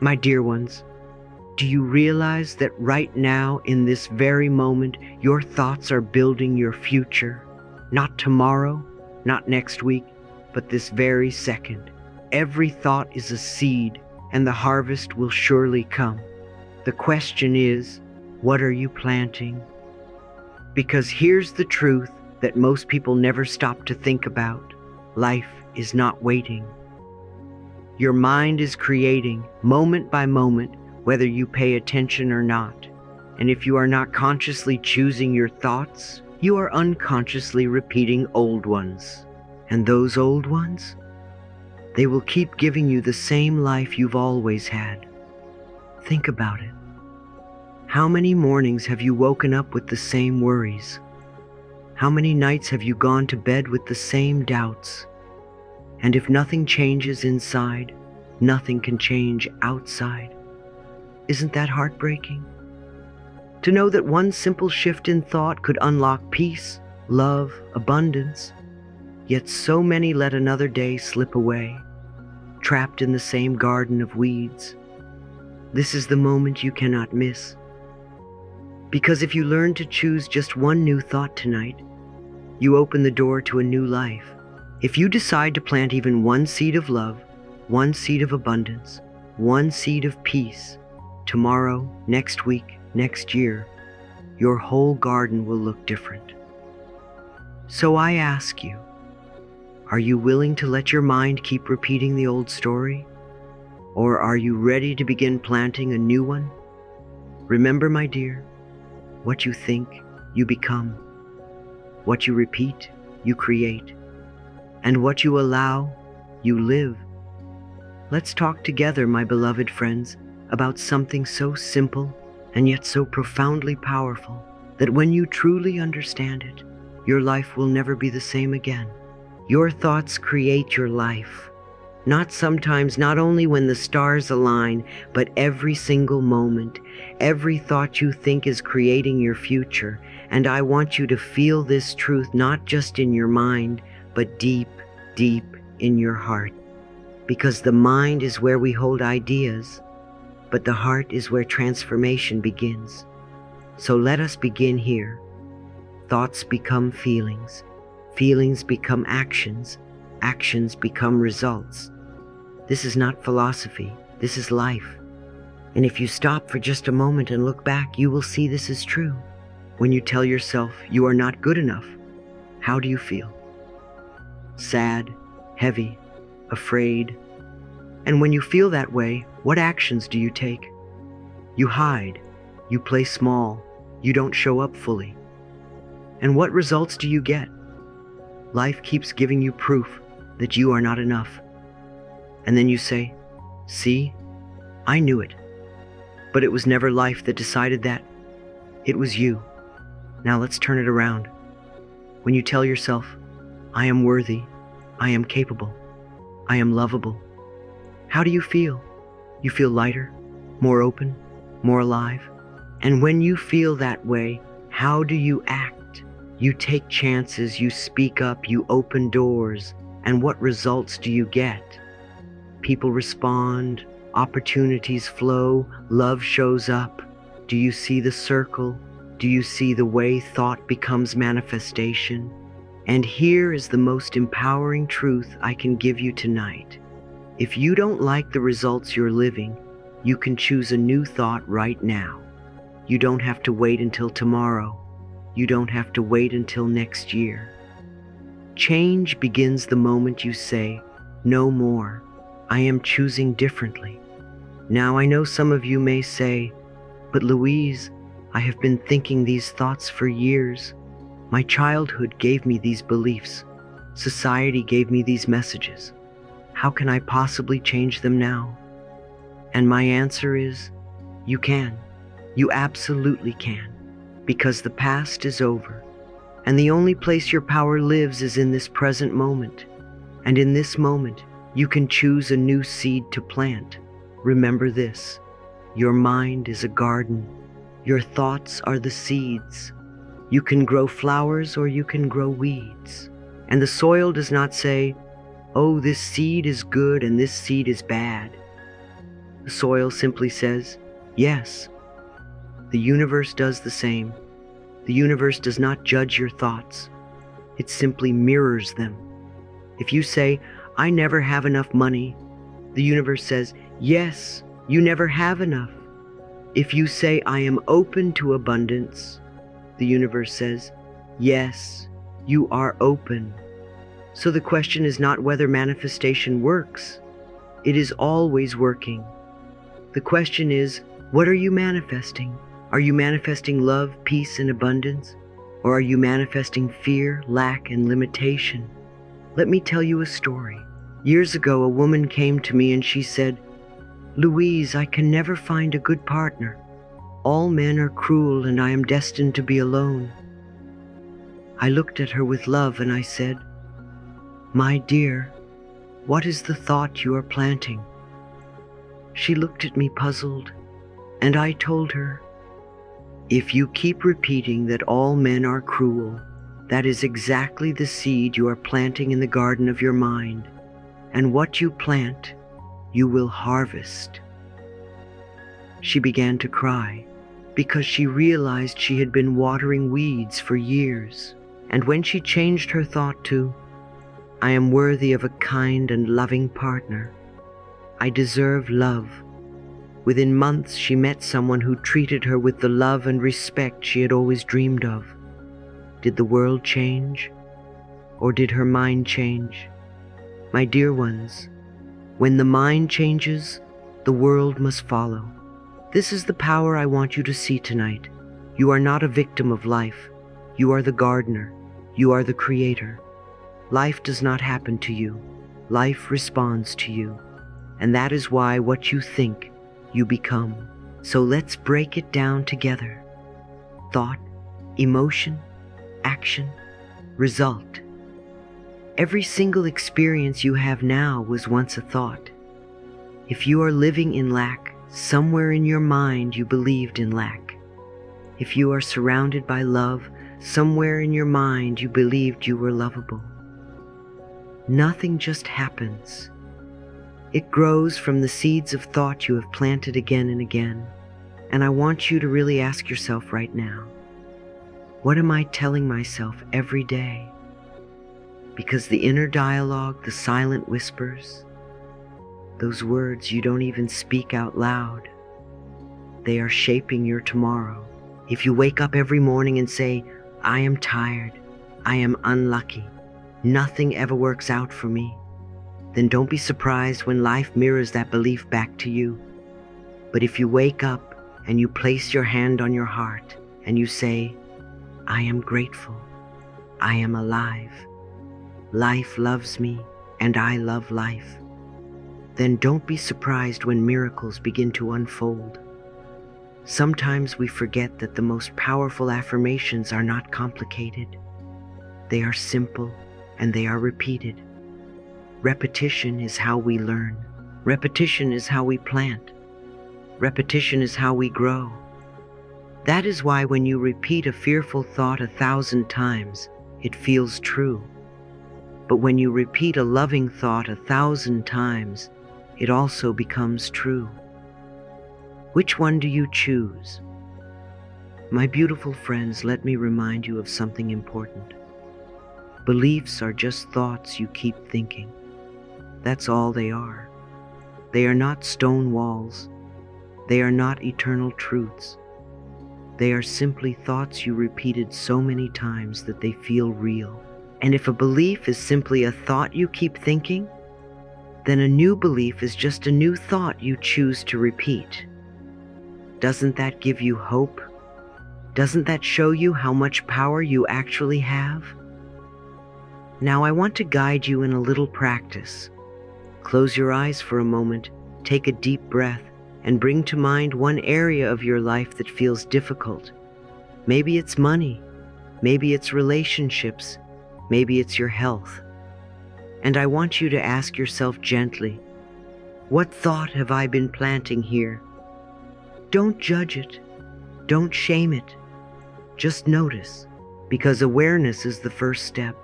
My dear ones, do you realize that right now, in this very moment, your thoughts are building your future? Not tomorrow, not next week, but this very second. Every thought is a seed, and the harvest will surely come. The question is, what are you planting? Because here's the truth that most people never stop to think about. Life is not waiting. Your mind is creating, moment by moment, whether you pay attention or not. And if you are not consciously choosing your thoughts, you are unconsciously repeating old ones. And those old ones? They will keep giving you the same life you've always had. Think about it. How many mornings have you woken up with the same worries? How many nights have you gone to bed with the same doubts? And if nothing changes inside, nothing can change outside. Isn't that heartbreaking? To know that one simple shift in thought could unlock peace, love, abundance, yet so many let another day slip away, trapped in the same garden of weeds. This is the moment you cannot miss. Because if you learn to choose just one new thought tonight, you open the door to a new life. If you decide to plant even one seed of love, one seed of abundance, one seed of peace, tomorrow, next week, next year, your whole garden will look different. So I ask you, are you willing to let your mind keep repeating the old story? Or are you ready to begin planting a new one? Remember, my dear, what you think, you become. What you repeat, you create. And what you allow, you live. Let's talk together, my beloved friends, about something so simple and yet so profoundly powerful that when you truly understand it, your life will never be the same again. Your thoughts create your life. Not sometimes, not only when the stars align, but every single moment. Every thought you think is creating your future. And I want you to feel this truth not just in your mind, but deep, deep in your heart. Because the mind is where we hold ideas, but the heart is where transformation begins. So let us begin here. Thoughts become feelings. Feelings become actions. Actions become results. This is not philosophy. This is life. And if you stop for just a moment and look back, you will see this is true. When you tell yourself you are not good enough, how do you feel? Sad, heavy, afraid. And when you feel that way, what actions do you take? You hide. You play small. You don't show up fully. And what results do you get? Life keeps giving you proof that you are not enough. And then you say, see, I knew it. But it was never life that decided that. It was you. Now let's turn it around. When you tell yourself, I am worthy, I am capable, I am lovable, how do you feel? You feel lighter, more open, more alive. And when you feel that way, how do you act? You take chances, you speak up, you open doors. And what results do you get? People respond, opportunities flow, love shows up. Do you see the circle? Do you see the way thought becomes manifestation? And here is the most empowering truth I can give you tonight. If you don't like the results you're living, you can choose a new thought right now. You don't have to wait until tomorrow. You don't have to wait until next year. Change begins the moment you say, no more. I am choosing differently. Now I know some of you may say, but Louise, I have been thinking these thoughts for years. My childhood gave me these beliefs. Society gave me these messages. How can I possibly change them now? And my answer is, you can. You absolutely can. Because the past is over. And the only place your power lives is in this present moment. And in this moment, you can choose a new seed to plant. Remember this, your mind is a garden. Your thoughts are the seeds. You can grow flowers or you can grow weeds. And the soil does not say, oh, this seed is good and this seed is bad. The soil simply says, yes. The universe does the same. The universe does not judge your thoughts. It simply mirrors them. If you say, I never have enough money, the universe says, yes, you never have enough. If you say, I am open to abundance, the universe says, yes, you are open. So the question is not whether manifestation works. It is always working. The question is, what are you manifesting? Are you manifesting love, peace, and abundance? Or are you manifesting fear, lack, and limitation? Let me tell you a story. Years ago, a woman came to me and she said, Louise, I can never find a good partner. All men are cruel and I am destined to be alone. I looked at her with love and I said, my dear, what is the thought you are planting? She looked at me puzzled, and I told her, if you keep repeating that all men are cruel, that is exactly the seed you are planting in the garden of your mind, and what you plant, you will harvest. She began to cry because she realized she had been watering weeds for years, and when she changed her thought to, I am worthy of a kind and loving partner. I deserve love. Within months, she met someone who treated her with the love and respect she had always dreamed of. Did the world change? Or did her mind change? My dear ones, when the mind changes, the world must follow. This is the power I want you to see tonight. You are not a victim of life. You are the gardener. You are the creator. Life does not happen to you. Life responds to you. And that is why what you think, you become. So let's break it down together. Thought, emotion, action, result. Every single experience you have now was once a thought. If you are living in lack, somewhere in your mind you believed in lack. If you are surrounded by love, somewhere in your mind you believed you were lovable. Nothing just happens. It grows from the seeds of thought you have planted again and again. And I want you to really ask yourself right now, what am I telling myself every day? Because the inner dialogue, the silent whispers, those words you don't even speak out loud, they are shaping your tomorrow. If you wake up every morning and say, I am tired, I am unlucky, nothing ever works out for me, then don't be surprised when life mirrors that belief back to you. But if you wake up and you place your hand on your heart and you say, I am grateful, I am alive, life loves me and I love life, then don't be surprised when miracles begin to unfold. Sometimes we forget that the most powerful affirmations are not complicated. They are simple and they are repeated. Repetition is how we learn. Repetition is how we plant. Repetition is how we grow. That is why when you repeat a fearful thought 1,000 times, it feels true. But when you repeat a loving thought 1,000 times, it also becomes true. Which one do you choose? My beautiful friends, let me remind you of something important. Beliefs are just thoughts you keep thinking. That's all they are. They are not stone walls. They are not eternal truths. They are simply thoughts you repeated so many times that they feel real. And if a belief is simply a thought you keep thinking, then a new belief is just a new thought you choose to repeat. Doesn't that give you hope? Doesn't that show you how much power you actually have? Now I want to guide you in a little practice. Close your eyes for a moment, take a deep breath, and bring to mind one area of your life that feels difficult. Maybe it's money, maybe it's relationships, maybe it's your health. And I want you to ask yourself gently, what thought have I been planting here? Don't judge it, don't shame it, just notice, because awareness is the first step.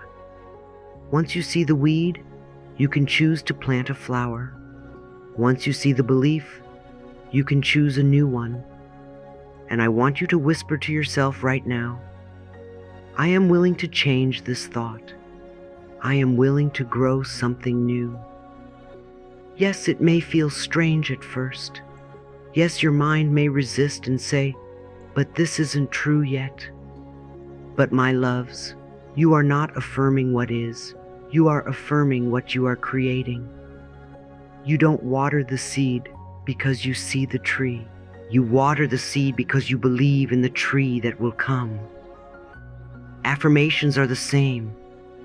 Once you see the weed, you can choose to plant a flower. Once you see the belief, You can choose a new one. And I want you to whisper to yourself right now, I am willing to change this thought. I am willing to grow something new. Yes, it may feel strange at first. Yes, your mind may resist and say, but this isn't true yet. But my loves, you are not affirming what is. You are affirming what you are creating. You don't water the seed because you see the tree. You water the seed because you believe in the tree that will come. Affirmations are the same.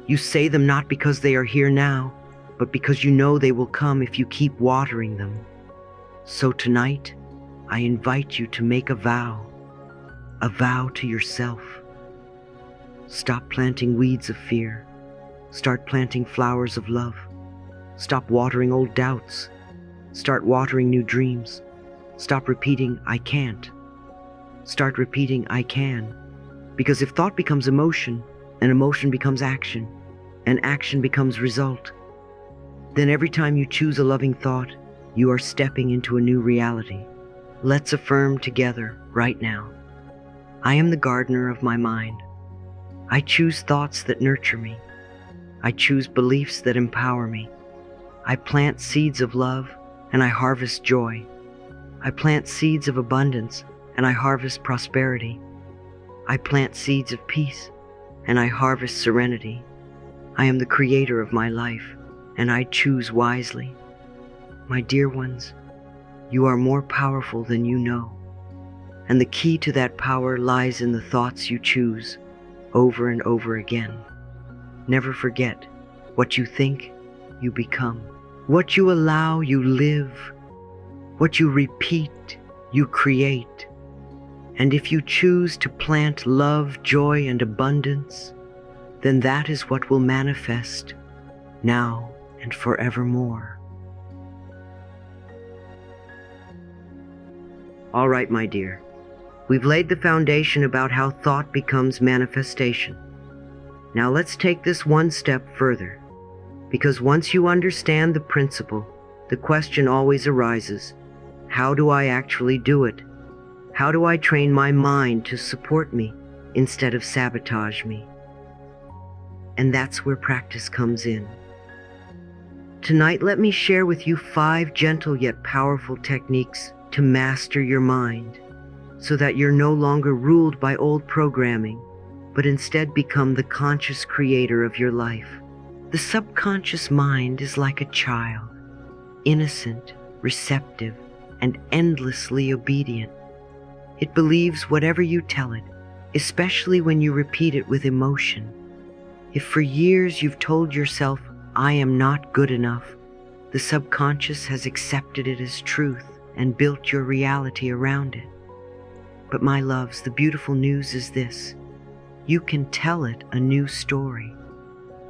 You say them not because they are here now, but because you know they will come if you keep watering them. So tonight, I invite you to make a vow to yourself. Stop planting weeds of fear. Start planting flowers of love. Stop watering old doubts. Start watering new dreams. Stop repeating, I can't. Start repeating, I can. Because if thought becomes emotion, and emotion becomes action, and action becomes result, then every time you choose a loving thought, you are stepping into a new reality. Let's affirm together right now. I am the gardener of my mind. I choose thoughts that nurture me. I choose beliefs that empower me. I plant seeds of love, and I harvest joy. I plant seeds of abundance, and I harvest prosperity. I plant seeds of peace, and I harvest serenity. I am the creator of my life, and I choose wisely. My dear ones, you are more powerful than you know, and the key to that power lies in the thoughts you choose over and over again. Never forget, what you think, you become. What you allow, you live. What you repeat, you create. And if you choose to plant love, joy, and abundance, then that is what will manifest now and forevermore. All right, my dear. We've laid the foundation about how thought becomes manifestation. Now let's take this one step further, because once you understand the principle, the question always arises, how do I actually do it? How do I train my mind to support me instead of sabotage me? And that's where practice comes in. Tonight, let me share with you 5 gentle yet powerful techniques to master your mind, so that you're no longer ruled by old programming, but instead become the conscious creator of your life. The subconscious mind is like a child, innocent, receptive, and endlessly obedient. It believes whatever you tell it, especially when you repeat it with emotion. If for years you've told yourself, I am not good enough, the subconscious has accepted it as truth and built your reality around it. But my loves, the beautiful news is this. You can tell it a new story.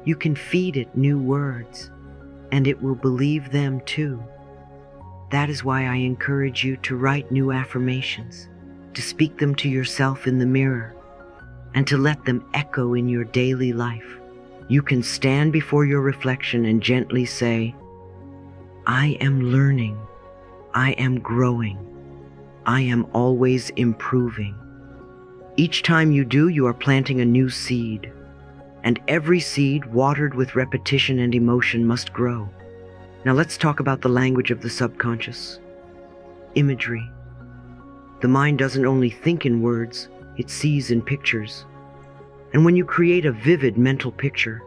You can feed it new words, and it will believe them too. That is why I encourage you to write new affirmations, to speak them to yourself in the mirror, and to let them echo in your daily life. You can stand before your reflection and gently say, I am learning. I am growing. I am always improving. Each time you do, you are planting a new seed, and every seed watered with repetition and emotion must grow. Now let's talk about the language of the subconscious. Imagery. The mind doesn't only think in words, it sees in pictures. And when you create a vivid mental picture,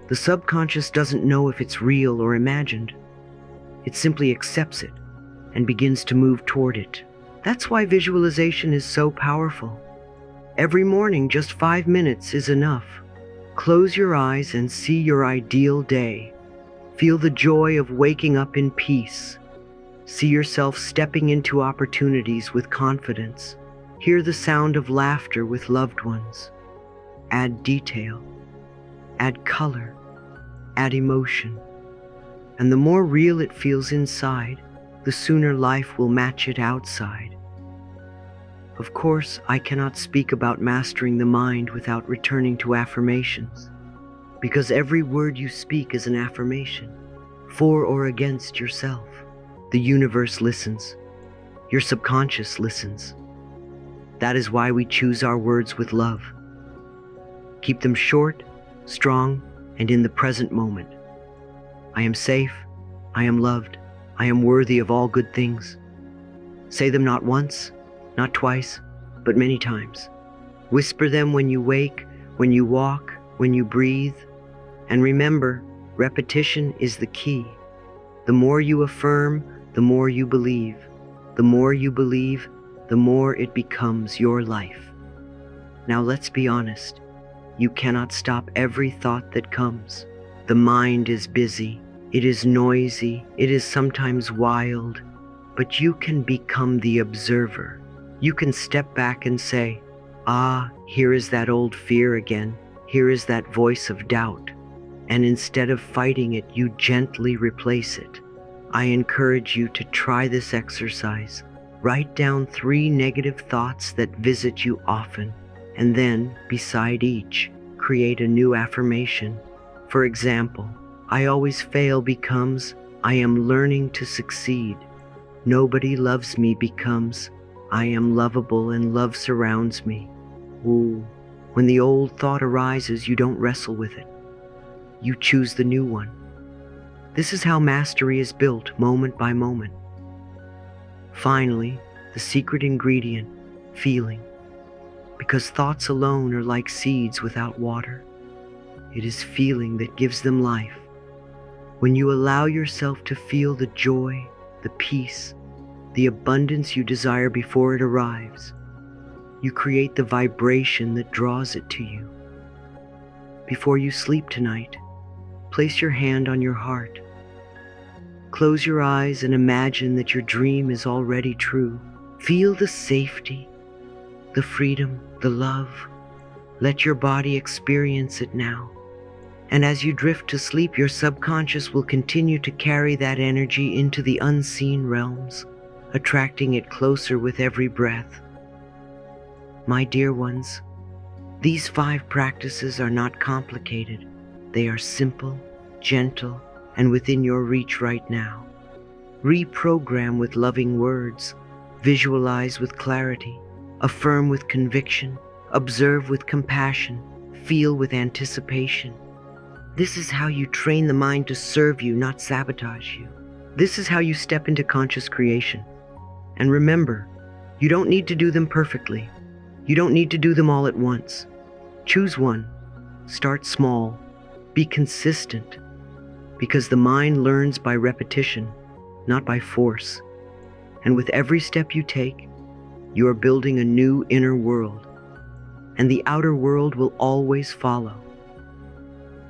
the subconscious doesn't know if it's real or imagined. It simply accepts it and begins to move toward it. That's why visualization is so powerful. Every morning, just 5 minutes is enough. Close your eyes and see your ideal day. Feel the joy of waking up in peace. See yourself stepping into opportunities with confidence. Hear the sound of laughter with loved ones. Add detail. Add color. Add emotion. And the more real it feels inside, the sooner life will match it outside. Of course, I cannot speak about mastering the mind without returning to affirmations, because every word you speak is an affirmation, for or against yourself. The universe listens. Your subconscious listens. That is why we choose our words with love. Keep them short, strong, and in the present moment. I am safe. I am loved. I am worthy of all good things. Say them not once, not twice, but many times. Whisper them when you wake, when you walk, when you breathe. And remember, repetition is the key. The more you affirm, the more you believe. The more you believe, the more it becomes your life. Now let's be honest. You cannot stop every thought that comes. The mind is busy. It is noisy. It is sometimes wild. But you can become the observer. You can step back and say, "Ah, here is that old fear again. Here is that voice of doubt." And instead of fighting it, you gently replace it. I encourage you to try this exercise. Write down 3 negative thoughts that visit you often, and then, beside each, create a new affirmation. For example, "I always fail" becomes, "I am learning to succeed." "Nobody loves me" becomes, "I am lovable and love surrounds me." Ooh. When the old thought arises, you don't wrestle with it. You choose the new one. This is how mastery is built, moment by moment. Finally, the secret ingredient, feeling. Because thoughts alone are like seeds without water. It is feeling that gives them life. When you allow yourself to feel the joy, the peace, the abundance you desire before it arrives, you create the vibration that draws it to you. Before you sleep tonight, place your hand on your heart. Close your eyes and imagine that your dream is already true. Feel the safety, the freedom, the love. Let your body experience it now. And as you drift to sleep, your subconscious will continue to carry that energy into the unseen realms, attracting it closer with every breath. My dear ones, these 5 practices are not complicated. They are simple, gentle, and within your reach right now. Reprogram with loving words, visualize with clarity, affirm with conviction, observe with compassion, feel with anticipation. This is how you train the mind to serve you, not sabotage you. This is how you step into conscious creation. And remember, you don't need to do them perfectly. You don't need to do them all at once. Choose one. Start small. Be consistent. Because the mind learns by repetition, not by force. And with every step you take, you are building a new inner world. And the outer world will always follow.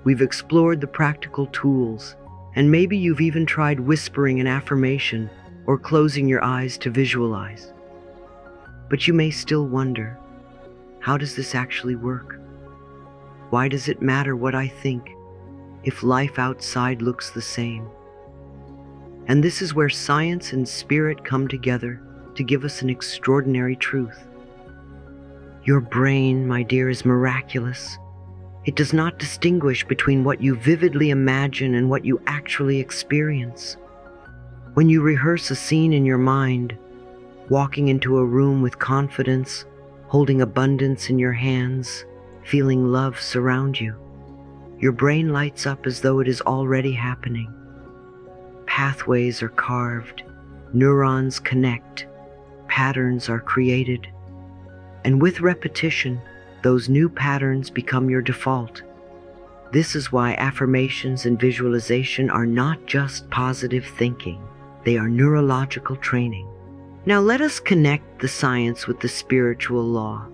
We've explored the practical tools, and maybe you've even tried whispering an affirmation or closing your eyes to visualize. But you may still wonder, how does this actually work? Why does it matter what I think if life outside looks the same? And this is where science and spirit come together to give us an extraordinary truth. Your brain, my dear, is miraculous. It does not distinguish between what you vividly imagine and what you actually experience. When you rehearse a scene in your mind, walking into a room with confidence, holding abundance in your hands, feeling love surround you, your brain lights up as though it is already happening. Pathways are carved, neurons connect, patterns are created, and with repetition, those new patterns become your default. This is why affirmations and visualization are not just positive thinking, they are neurological training. Now let us connect the science with the spiritual law.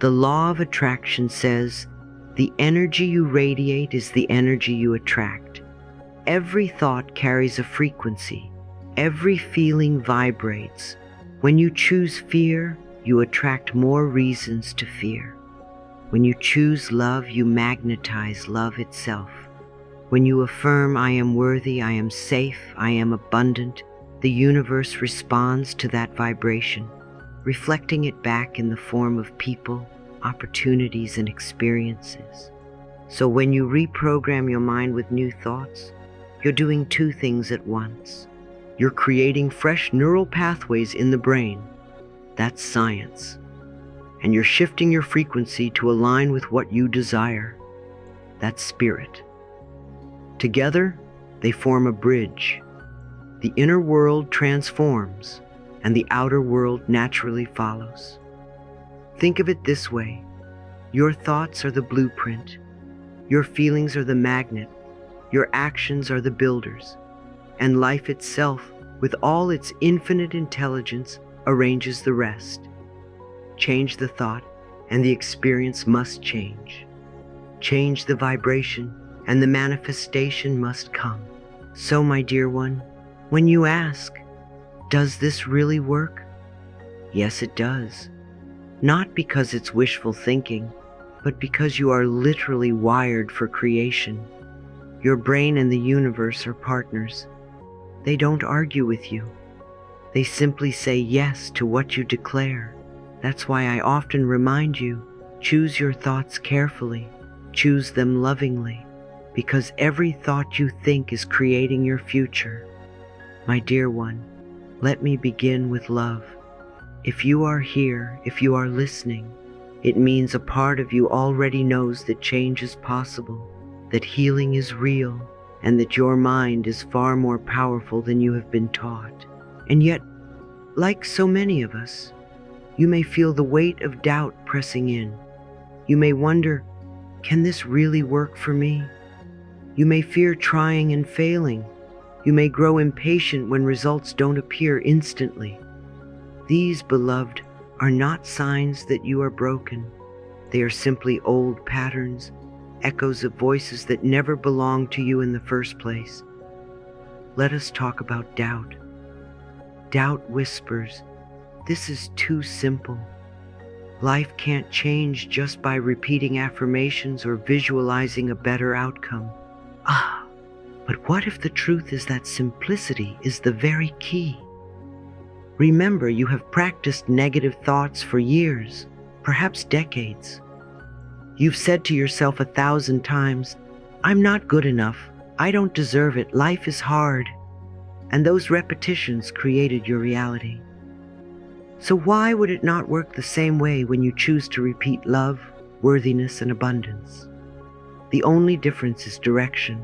The law of attraction says, the energy you radiate is the energy you attract. Every thought carries a frequency. Every feeling vibrates. When you choose fear, you attract more reasons to fear. When you choose love, you magnetize love itself. When you affirm, I am worthy, I am safe, I am abundant, the universe responds to that vibration, reflecting it back in the form of people, opportunities, and experiences. So when you reprogram your mind with new thoughts, you're doing 2 things at once. You're creating fresh neural pathways in the brain. That's science. And you're shifting your frequency to align with what you desire. That's spirit. Together, they form a bridge. The inner world transforms, and the outer world naturally follows. Think of it this way. Your thoughts are the blueprint. Your feelings are the magnet. Your actions are the builders. And life itself, with all its infinite intelligence, arranges the rest. Change the thought, and the experience must change. Change the vibration, and the manifestation must come. So, my dear one, when you ask, does this really work? Yes, it does. Not because it's wishful thinking, but because you are literally wired for creation. Your brain and the universe are partners. They don't argue with you. They simply say yes to what you declare. That's why I often remind you, choose your thoughts carefully, choose them lovingly, because every thought you think is creating your future. My dear one, let me begin with love. If you are here, if you are listening, it means a part of you already knows that change is possible, that healing is real, and that your mind is far more powerful than you have been taught. And yet, like so many of us, you may feel the weight of doubt pressing in. You may wonder, can this really work for me? You may fear trying and failing. You may grow impatient when results don't appear instantly. These, beloved, are not signs that you are broken. They are simply old patterns, echoes of voices that never belonged to you in the first place. Let us talk about doubt. Doubt whispers, "This is too simple. Life can't change just by repeating affirmations or visualizing a better outcome." But what if the truth is that simplicity is the very key? Remember, you have practiced negative thoughts for years, perhaps decades. You've said to yourself 1,000 times, "I'm not good enough. I don't deserve it. Life is hard." And those repetitions created your reality. So why would it not work the same way when you choose to repeat love, worthiness, and abundance? The only difference is direction.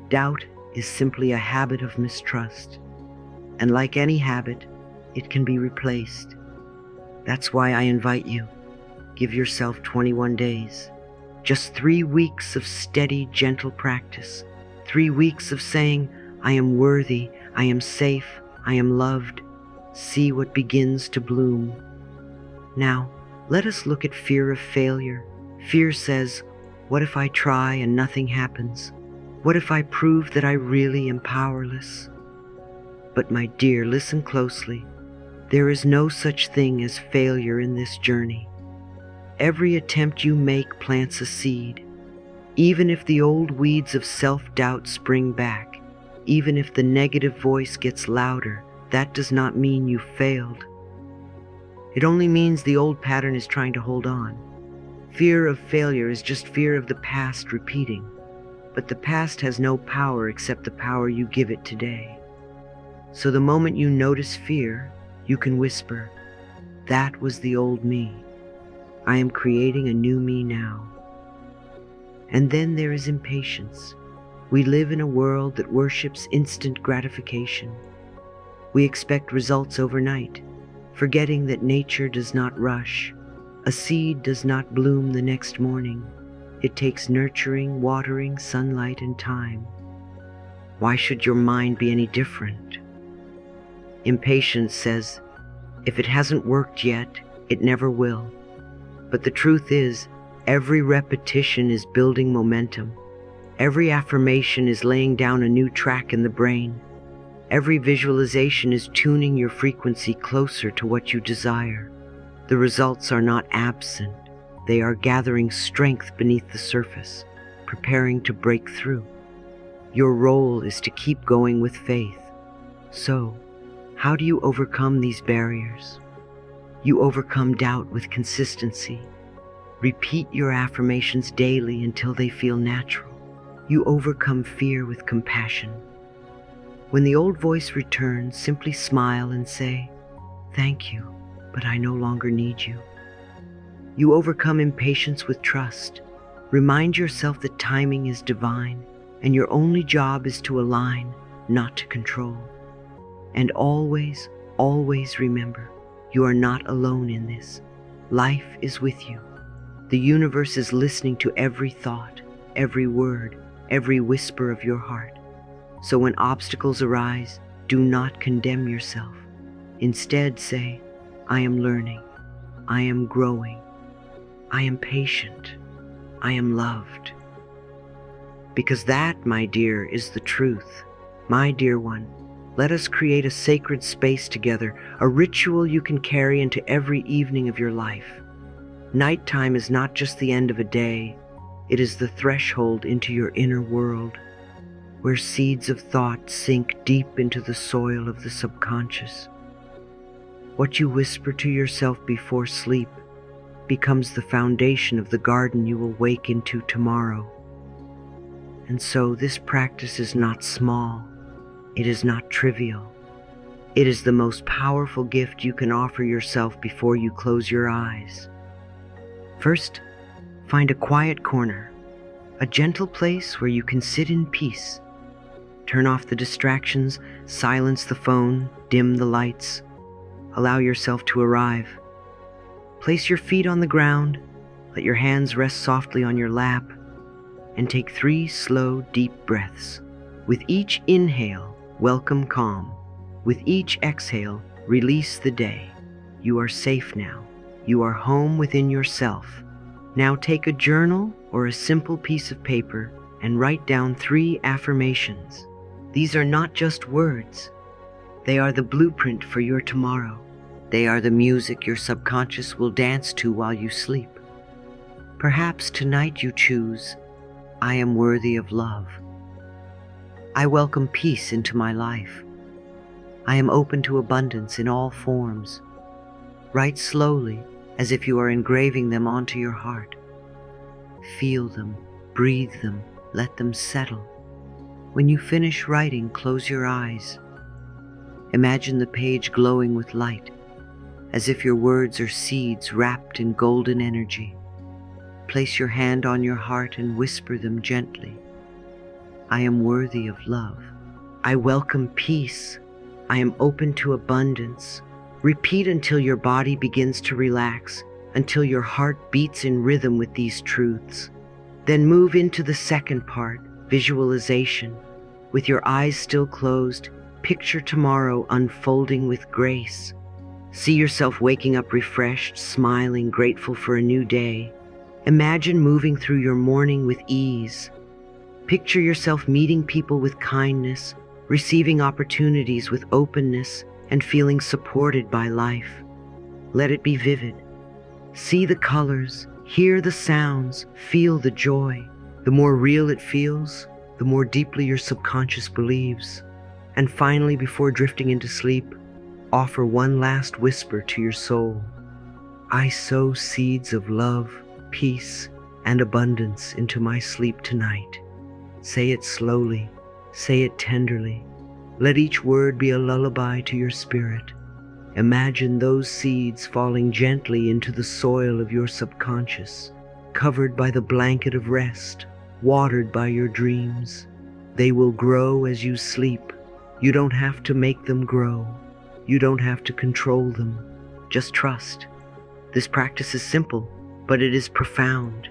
Doubt is simply a habit of mistrust. And like any habit, it can be replaced. That's why I invite you, give yourself 21 days. Just 3 weeks of steady, gentle practice. 3 weeks of saying, "I am worthy, I am safe, I am loved." See what begins to bloom. Now, let us look at fear of failure. Fear says, what if I try and nothing happens? What if I prove that I really am powerless? But my dear, listen closely. There is no such thing as failure in this journey. Every attempt you make plants a seed. Even if the old weeds of self-doubt spring back, even if the negative voice gets louder, that does not mean you failed. It only means the old pattern is trying to hold on. Fear of failure is just fear of the past repeating. But the past has no power except the power you give it today. So the moment you notice fear, you can whisper, "That was the old me. I am creating a new me now." And then there is impatience. We live in a world that worships instant gratification. We expect results overnight, forgetting that nature does not rush. A seed does not bloom the next morning. It takes nurturing, watering, sunlight, and time. Why should your mind be any different? Impatience says, if it hasn't worked yet, it never will. But the truth is, every repetition is building momentum. Every affirmation is laying down a new track in the brain. Every visualization is tuning your frequency closer to what you desire. The results are not absent. They are gathering strength beneath the surface, preparing to break through. Your role is to keep going with faith. So, how do you overcome these barriers? You overcome doubt with consistency. Repeat your affirmations daily until they feel natural. You overcome fear with compassion. When the old voice returns, simply smile and say, "Thank you, but I no longer need you." You overcome impatience with trust. Remind yourself that timing is divine, and your only job is to align, not to control. And always, always remember, you are not alone in this. Life is with you. The universe is listening to every thought, every word, every whisper of your heart. So when obstacles arise, do not condemn yourself. Instead say, "I am learning, I am growing, I am patient, I am loved." Because that, my dear, is the truth. My dear one, let us create a sacred space together, a ritual you can carry into every evening of your life. Nighttime is not just the end of a day, it is the threshold into your inner world, where seeds of thought sink deep into the soil of the subconscious. What you whisper to yourself before sleep becomes the foundation of the garden you will wake into tomorrow. And so this practice is not small, it is not trivial. It is the most powerful gift you can offer yourself before you close your eyes. First, find a quiet corner, a gentle place where you can sit in peace. Turn off the distractions, silence the phone, dim the lights. Allow yourself to arrive. Place your feet on the ground, let your hands rest softly on your lap, and take 3 slow, deep breaths. With each inhale, welcome calm. With each exhale, release the day. You are safe now. You are home within yourself. Now take a journal or a simple piece of paper and write down 3 affirmations. These are not just words. They are the blueprint for your tomorrow. They are the music your subconscious will dance to while you sleep. Perhaps tonight you choose, "I am worthy of love. I welcome peace into my life. I am open to abundance in all forms." Write slowly, as if you are engraving them onto your heart. Feel them, breathe them, let them settle. When you finish writing, close your eyes. Imagine the page glowing with light, as if your words are seeds wrapped in golden energy. Place your hand on your heart and whisper them gently. "I am worthy of love. I welcome peace. I am open to abundance." Repeat until your body begins to relax, until your heart beats in rhythm with these truths. Then move into the second part, visualization. With your eyes still closed, picture tomorrow unfolding with grace. See yourself waking up refreshed, smiling, grateful for a new day. Imagine moving through your morning with ease. Picture yourself meeting people with kindness, receiving opportunities with openness, and feeling supported by life. Let it be vivid. See the colors, hear the sounds, feel the joy. The more real it feels, the more deeply your subconscious believes. And finally, before drifting into sleep, offer one last whisper to your soul. "I sow seeds of love, peace, and abundance into my sleep tonight." Say it slowly, say it tenderly. Let each word be a lullaby to your spirit. Imagine those seeds falling gently into the soil of your subconscious, covered by the blanket of rest, watered by your dreams. They will grow as you sleep. You don't have to make them grow. You don't have to control them. Just trust. This practice is simple, but it is profound.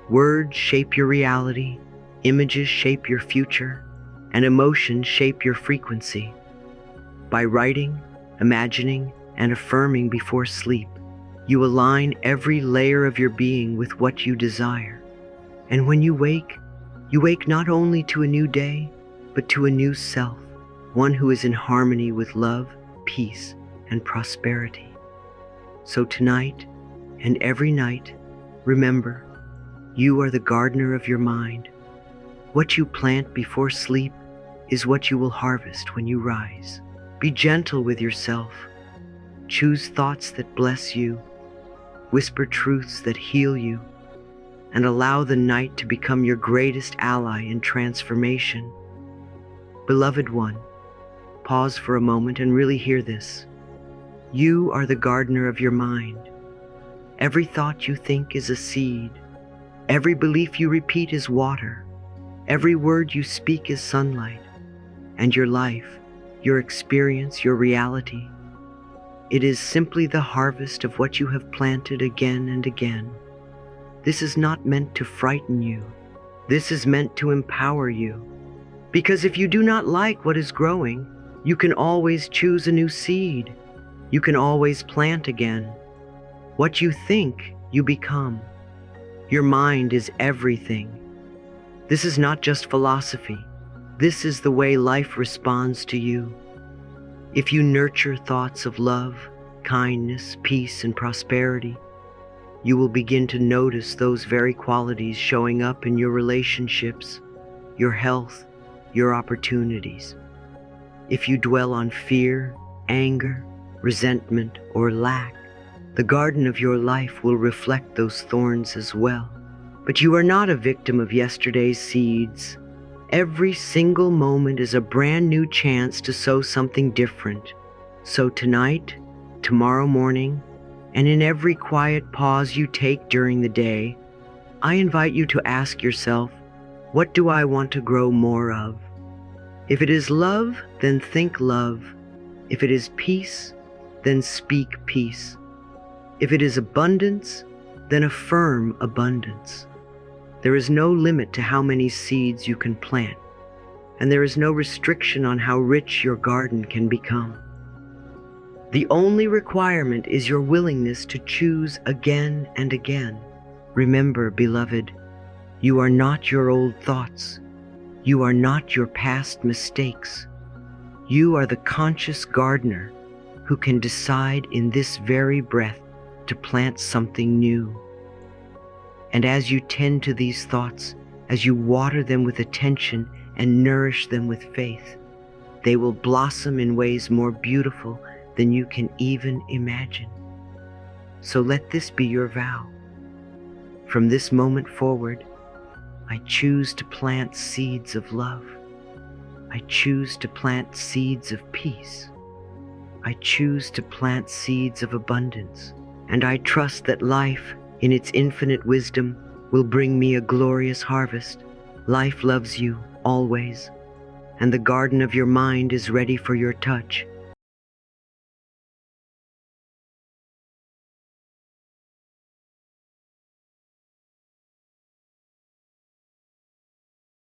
Words shape your reality, images shape your future, and emotions shape your frequency. By writing, imagining, and affirming before sleep, you align every layer of your being with what you desire. And when you wake not only to a new day, but to a new self, one who is in harmony with love, peace, and prosperity. So tonight and every night, remember, you are the gardener of your mind. What you plant before sleep is what you will harvest when you rise. Be gentle with yourself. Choose thoughts that bless you. Whisper truths that heal you. And allow the night to become your greatest ally in transformation. Beloved one, pause for a moment and really hear this. You are the gardener of your mind. Every thought you think is a seed. Every belief you repeat is water. Every word you speak is sunlight. And your life, your experience, your reality, it is simply the harvest of what you have planted again and again. This is not meant to frighten you. This is meant to empower you. Because if you do not like what is growing, you can always choose a new seed. You can always plant again. What you think, you become. Your mind is everything. This is not just philosophy. This is the way life responds to you. If you nurture thoughts of love, kindness, peace, and prosperity, you will begin to notice those very qualities showing up in your relationships, your health, your opportunities. If you dwell on fear, anger, resentment, or lack, the garden of your life will reflect those thorns as well. But you are not a victim of yesterday's seeds. Every single moment is a brand new chance to sow something different. So tonight, tomorrow morning, and in every quiet pause you take during the day, I invite you to ask yourself, what do I want to grow more of? If it is love, then think love. If it is peace, then speak peace. If it is abundance, then affirm abundance. There is no limit to how many seeds you can plant, and there is no restriction on how rich your garden can become. The only requirement is your willingness to choose again and again. Remember, beloved, you are not your old thoughts. You are not your past mistakes. You are the conscious gardener who can decide in this very breath to plant something new. And as you tend to these thoughts, as you water them with attention and nourish them with faith, they will blossom in ways more beautiful than you can even imagine. So let this be your vow. From this moment forward, I choose to plant seeds of love. I choose to plant seeds of peace. I choose to plant seeds of abundance. And I trust that life, in its infinite wisdom, will bring me a glorious harvest. Life loves you always, and the garden of your mind is ready for your touch.